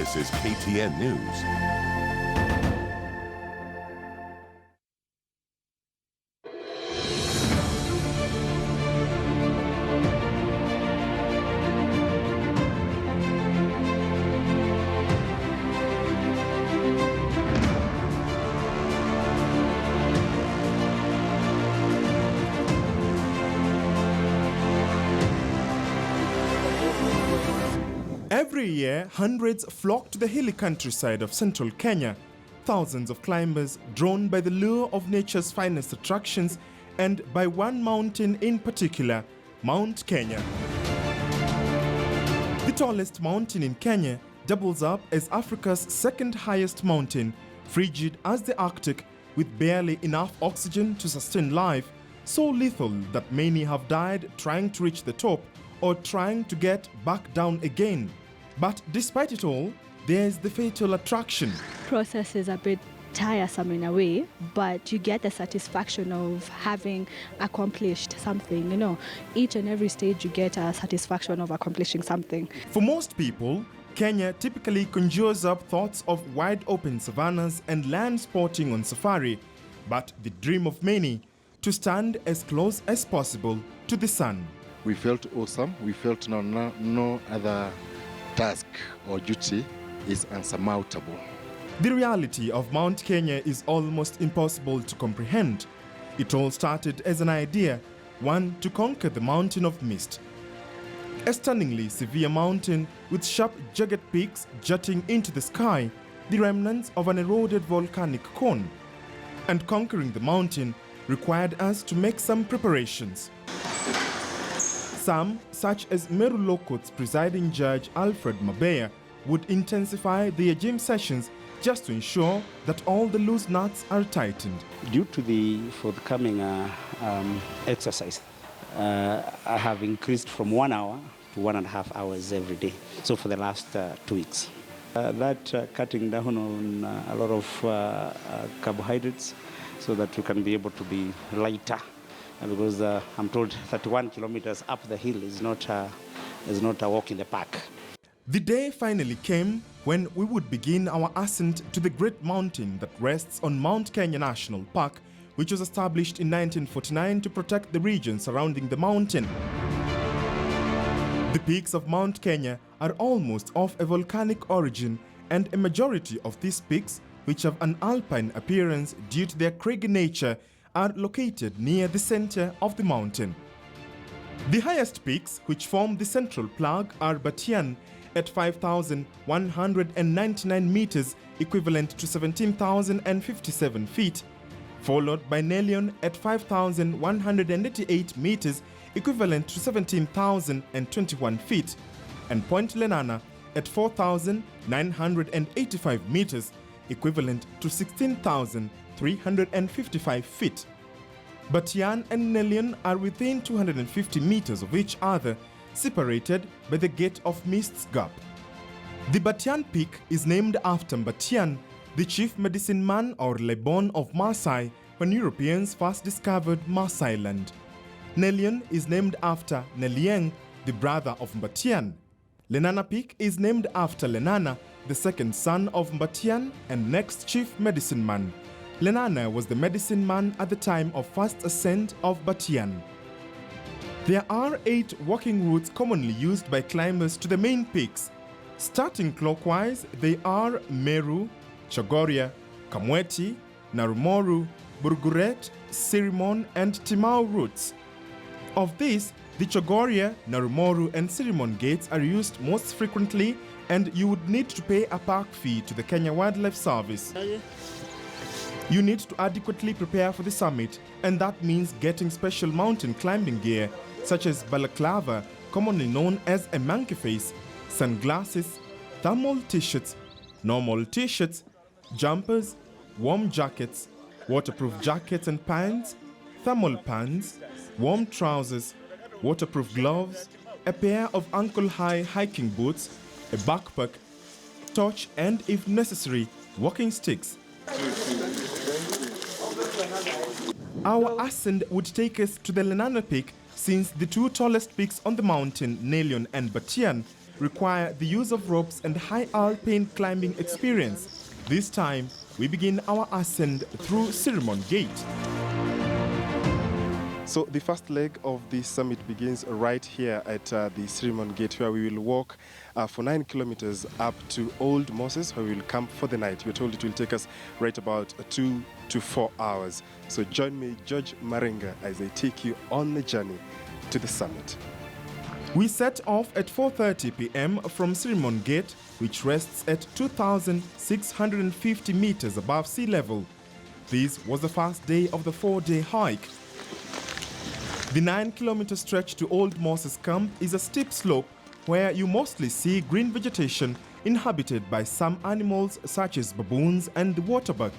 This is KTN News. Every year, hundreds flock to the hilly countryside of central Kenya. Thousands of climbers drawn by the lure of nature's finest attractions and by one mountain in particular, Mount Kenya. The tallest mountain in Kenya doubles up as Africa's second highest mountain, frigid as the Arctic, with barely enough oxygen to sustain life, so lethal that many have died trying to reach the top or trying to get back down again. But despite it all, there's the fatal attraction. Process is a bit tiresome in a way, but you get the satisfaction of having accomplished something. You know, each and every stage you get a satisfaction of accomplishing something. For most people, Kenya typically conjures up thoughts of wide open savannas and land sporting on safari, but the dream of many to stand as close as possible to the sun. We felt awesome. We felt no other task or duty is unsurmountable. The reality of Mount Kenya is almost impossible to comprehend. It all started as an idea, one to conquer the mountain of mist. A stunningly severe mountain with sharp jagged peaks jutting into the sky, the remnants of an eroded volcanic cone. And conquering the mountain required us to make some preparations. Some, such as Meru Lokot's presiding judge Alfred Mabeya, would intensify their gym sessions just to ensure that all the loose nuts are tightened. Due to the forthcoming exercise, I have increased from 1 hour to 1.5 hours every day, so for the last 2 weeks. Cutting down on a lot of carbohydrates so that we can be able to be lighter. Because I'm told 31 kilometers up the hill is not a walk in the park. The day finally came when we would begin our ascent to the great mountain that rests on Mount Kenya National Park, which was established in 1949 to protect the region surrounding the mountain. The peaks of Mount Kenya are almost of a volcanic origin, and a majority of these peaks, which have an alpine appearance due to their craggy nature, are located near the center of the mountain. The highest peaks which form the central plug are Batian at 5,199 meters, equivalent to 17,057 feet, followed by Nelion at 5,188 meters, equivalent to 17,021 feet, and Point Lenana at 4,985 meters, equivalent to 16,355 feet. Batian and Nelion are within 250 meters of each other, separated by the Gate of Mists Gap. The Batian Peak is named after Batian, the chief medicine man or Lebon of Maasai when Europeans first discovered Maasai land. Nelion is named after Nelieng, the brother of Batian. Lenana Peak is named after Lenana, the second son of Batian and next chief medicine man. Lenana was the medicine man at the time of first ascent of Batian. There are 8 walking routes commonly used by climbers to the main peaks. Starting clockwise, they are Meru, Chogoria, Kamweti, Narumoru, Burguret, Sirimon, and Timau routes. Of these, the Chogoria, Narumoru, and Sirimon gates are used most frequently, and you would need to pay a park fee to the Kenya Wildlife Service. You need to adequately prepare for the summit, and that means getting special mountain climbing gear such as balaclava, commonly known as a monkey face, sunglasses, thermal t-shirts, normal t-shirts, jumpers, warm jackets, waterproof jackets and pants, thermal pants, warm trousers, waterproof gloves, a pair of ankle-high hiking boots, a backpack, torch, and if necessary, walking sticks. Our ascent would take us to the Lenana Peak, since the 2 tallest peaks on the mountain, Nelion and Batian, require the use of ropes and high alpine climbing experience. This time, we begin our ascent through Cinnamon Gate. So the first leg of the summit begins right here at the Cinnamon Gate, where we will walk for 9 kilometers up to Old Moses, where we will camp for the night. We're told it will take us right about 2 to 4 hours. So join me, George Maringa, as I take you on the journey to the summit. We set off at 4:30 p.m. from Cinnamon Gate, which rests at 2,650 meters above sea level. This was the first day of the 4-day hike. The 9-kilometer stretch to Old Moses Camp is a steep slope where you mostly see green vegetation inhabited by some animals such as baboons and the waterbuck.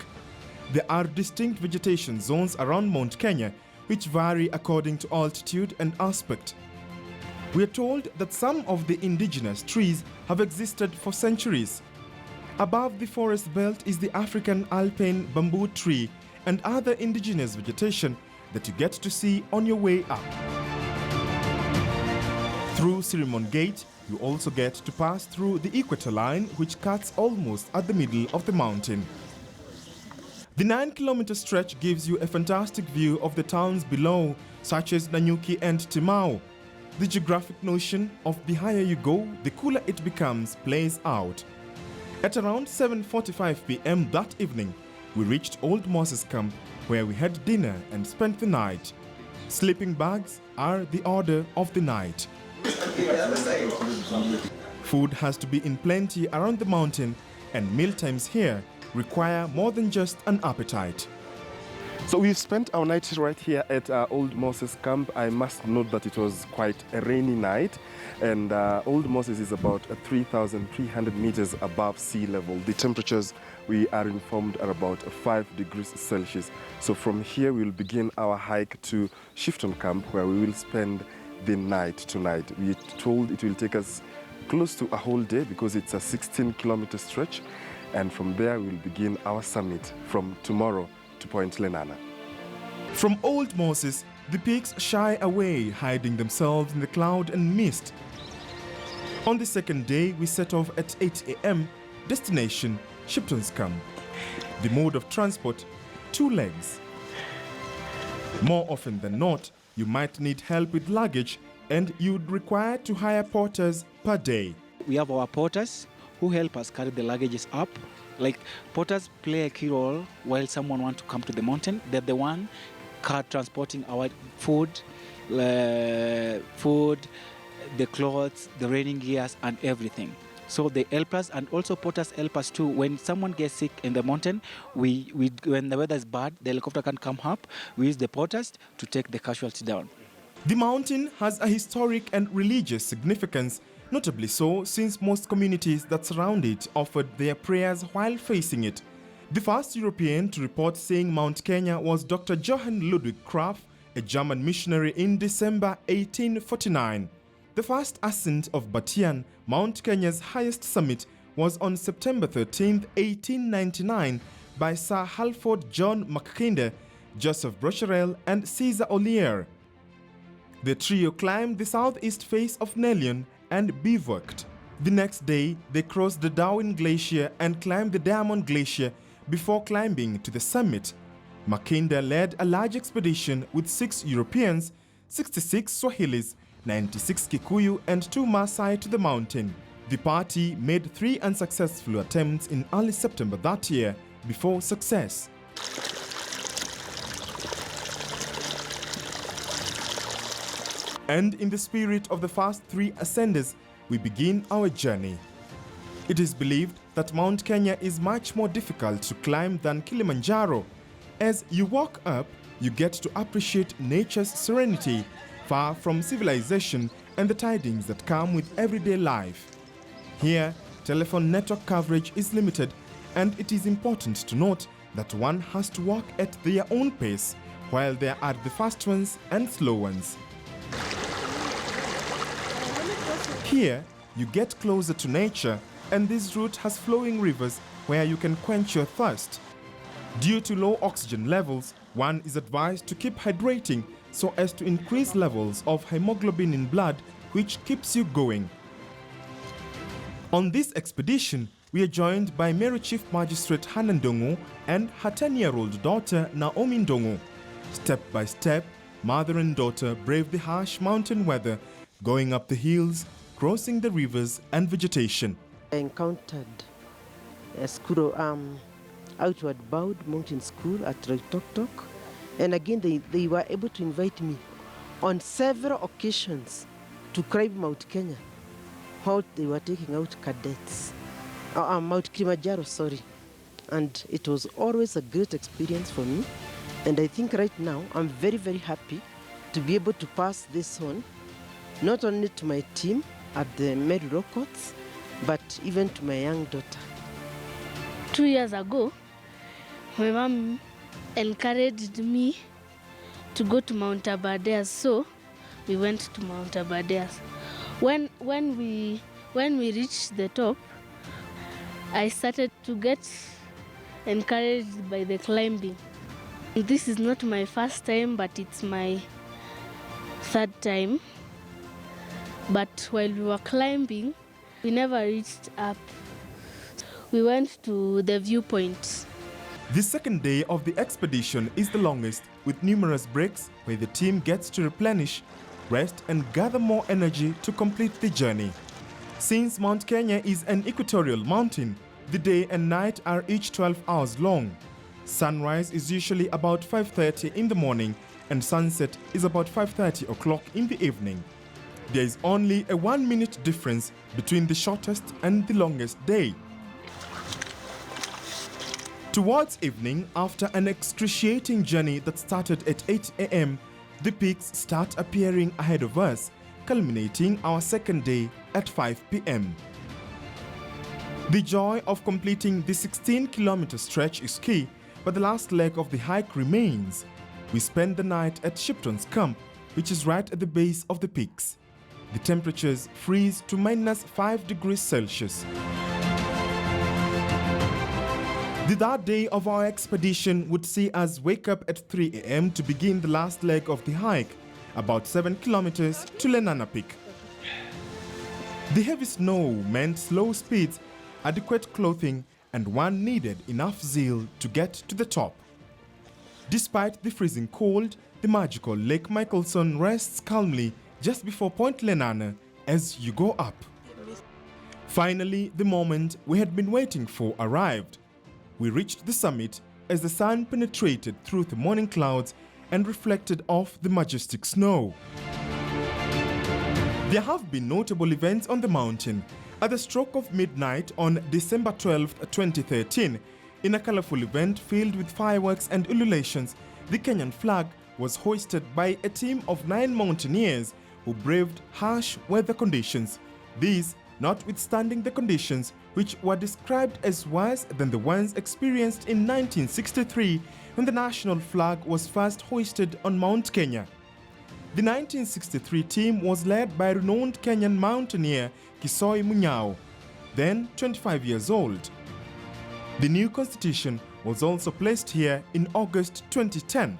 There are distinct vegetation zones around Mount Kenya which vary according to altitude and aspect. We are told that some of the indigenous trees have existed for centuries. Above the forest belt is the African alpine bamboo tree and other indigenous vegetation that you get to see on your way up. Through Cinnamon Gate, you also get to pass through the equator line, which cuts almost at the middle of the mountain. The 9-kilometer stretch gives you a fantastic view of the towns below, such as Nanyuki and Timau. The geographic notion of the higher you go, the cooler it becomes plays out. At around 7:45 p.m. that evening, we reached Old Moses Camp, where we had dinner and spent the night. Sleeping bags are the order of the night. Food has to be in plenty around the mountain, and mealtimes here require more than just an appetite. So we've spent our night right here at Old Moses Camp. I must note that it was quite a rainy night, and Old Moses is about 3,300 meters above sea level. The temperatures, we are informed, are about 5 degrees Celsius. So from here we'll begin our hike to Shifton Camp, where we will spend the night tonight. We're told it will take us close to a whole day because it's a 16-kilometer stretch, and from there we'll begin our summit from tomorrow to Point Lenana. From Old Moses, the peaks shy away, hiding themselves in the cloud and mist. On the second day, we set off at 8 a.m., destination Shipton's Camp. The mode of transport, 2 legs. More often than not, you might need help with luggage and you'd require to hire porters per day. We have our porters who help us carry the luggages up. Like, porters play a key role while someone wants to come to the mountain. They're the one car transporting our food, the clothes, the raining gears, and everything. So they help us, and also porters help us too. When someone gets sick in the mountain, when the weather is bad, the helicopter can't come up. We use the porters to take the casualty down. The mountain has a historic and religious significance, notably so since most communities that surround it offered their prayers while facing it. The first European to report seeing Mount Kenya was Dr. Johann Ludwig Krapf, a German missionary, in December 1849. The first ascent of Batian, Mount Kenya's highest summit, was on September 13, 1899 by Sir Halford John Mackinder, Joseph Brocherel and Caesar Ollier. The trio climbed the southeast face of Nelion and bivouacked. The next day, they crossed the Darwin Glacier and climbed the Diamond Glacier before climbing to the summit. Mackinder led a large expedition with 6 Europeans, 66 Swahilis, 96 Kikuyu and 2 Maasai to the mountain. The party made 3 unsuccessful attempts in early September that year before success. And in the spirit of the first 3 ascenders, we begin our journey. It is believed that Mount Kenya is much more difficult to climb than Kilimanjaro. As you walk up, you get to appreciate nature's serenity, far from civilization and the tidings that come with everyday life. Here, telephone network coverage is limited, and it is important to note that one has to walk at their own pace, while there are the fast ones and slow ones. Here, you get closer to nature, and this route has flowing rivers where you can quench your thirst. Due to low oxygen levels, one is advised to keep hydrating so as to increase levels of hemoglobin in blood, which keeps you going. On this expedition, we are joined by Mary Chief Magistrate Hannah Ndongo and her 10-year-old daughter Naomi Ndongo. Step by step, mother and daughter brave the harsh mountain weather, going up the hills, crossing the rivers and vegetation. I encountered a school, outward bound mountain school at Roitoktok, and again they were able to invite me on several occasions to climb Mount Kenya. How they were taking out cadets, Mount Kilimanjaro, sorry. And it was always a great experience for me. And I think right now I'm very, very happy to be able to pass this on, not only to my team at the Meru Rockets, but even to my young daughter. 2 years ago, my mom encouraged me to go to Mount Aberdares, so we went to Mount Aberdares. When we reached the top, I started to get encouraged by the climbing. This is not my first time, but it's my third time. But while we were climbing, we never reached up. We went to the viewpoint. The second day of the expedition is the longest, with numerous breaks where the team gets to replenish, rest and gather more energy to complete the journey. Since Mount Kenya is an equatorial mountain, the day and night are each 12 hours long. Sunrise is usually about 5:30 in the morning and sunset is about 5:30 o'clock in the evening. There is only a 1-minute difference between the shortest and the longest day. Towards evening, after an excruciating journey that started at 8 a.m., the peaks start appearing ahead of us, culminating our second day at 5 p.m. The joy of completing the 16-kilometer stretch is key, but the last leg of the hike remains. We spend the night at Shipton's camp, which is right at the base of the peaks. The temperatures freeze to -5 degrees Celsius. The third day of our expedition would see us wake up at 3 a.m. to begin the last leg of the hike, about 7 kilometers to Lenana Peak. The heavy snow meant slow speeds, adequate clothing, and one needed enough zeal to get to the top. Despite the freezing cold, the magical Lake Michelson rests calmly just before Point Lenana as you go up. Finally, the moment we had been waiting for arrived. We reached the summit as the sun penetrated through the morning clouds and reflected off the majestic snow. There have been notable events on the mountain. At the stroke of midnight on December 12, 2013, in a colorful event filled with fireworks and ululations, the Kenyan flag was hoisted by a team of 9 mountaineers who braved harsh weather conditions. These notwithstanding the conditions which were described as worse than the ones experienced in 1963 when the national flag was first hoisted on Mount Kenya. The 1963 team was led by renowned Kenyan mountaineer Kisoi Munyao, then 25 years old. The new constitution was also placed here in August 2010.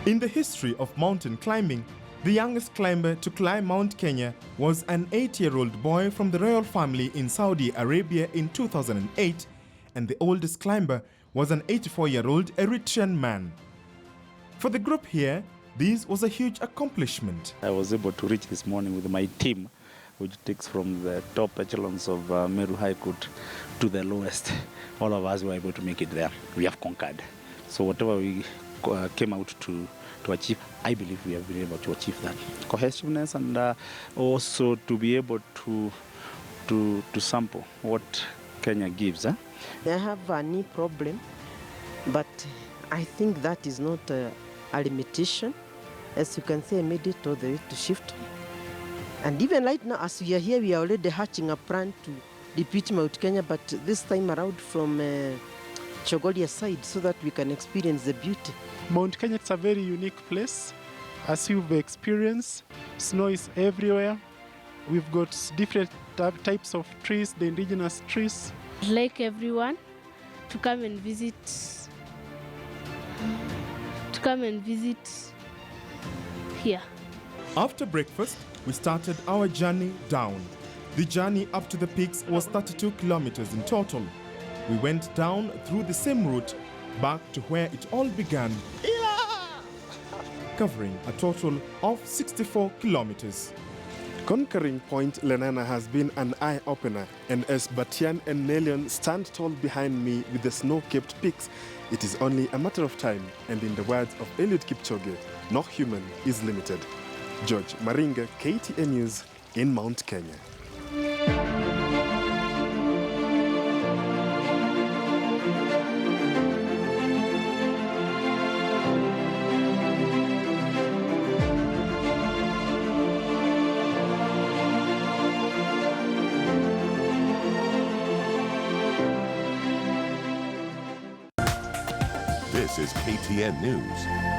In the history of mountain climbing, the youngest climber to climb Mount Kenya was an 8-year-old boy from the royal family in Saudi Arabia in 2008, and the oldest climber was an 84-year-old Eritrean man. For the group here, this was a huge accomplishment. I was able to reach this morning with my team, which takes from the top echelons of Meru High Court to the lowest. All of us were able to make it there. We have conquered. So whatever we came out to achieve, I believe we have been able to achieve that. Cohesiveness and also to be able to sample what Kenya gives. I have a knee problem, but I think that is not a limitation. As you can see, I made it all the way to Shifton. And even right now, as we are here, we are already hatching a plan to repeat Mount Kenya, but this time around from Chogolia side, so that we can experience the beauty. Mount Kenya is a very unique place. As you've experienced, snow is everywhere. We've got different types of trees, the indigenous trees. I'd like everyone to come and visit here. After breakfast, we started our journey down. The journey up to the peaks was 32 kilometers in total. We went down through the same route back to where it all began, covering a total of 64 kilometers. Conquering Point Lenana has been an eye-opener, and as Batian and Nelion stand tall behind me with the snow-capped peaks, it is only a matter of time, and in the words of Eliud Kipchoge, no human is limited. George Maringa, KTN News in Mount Kenya. This is KTN News.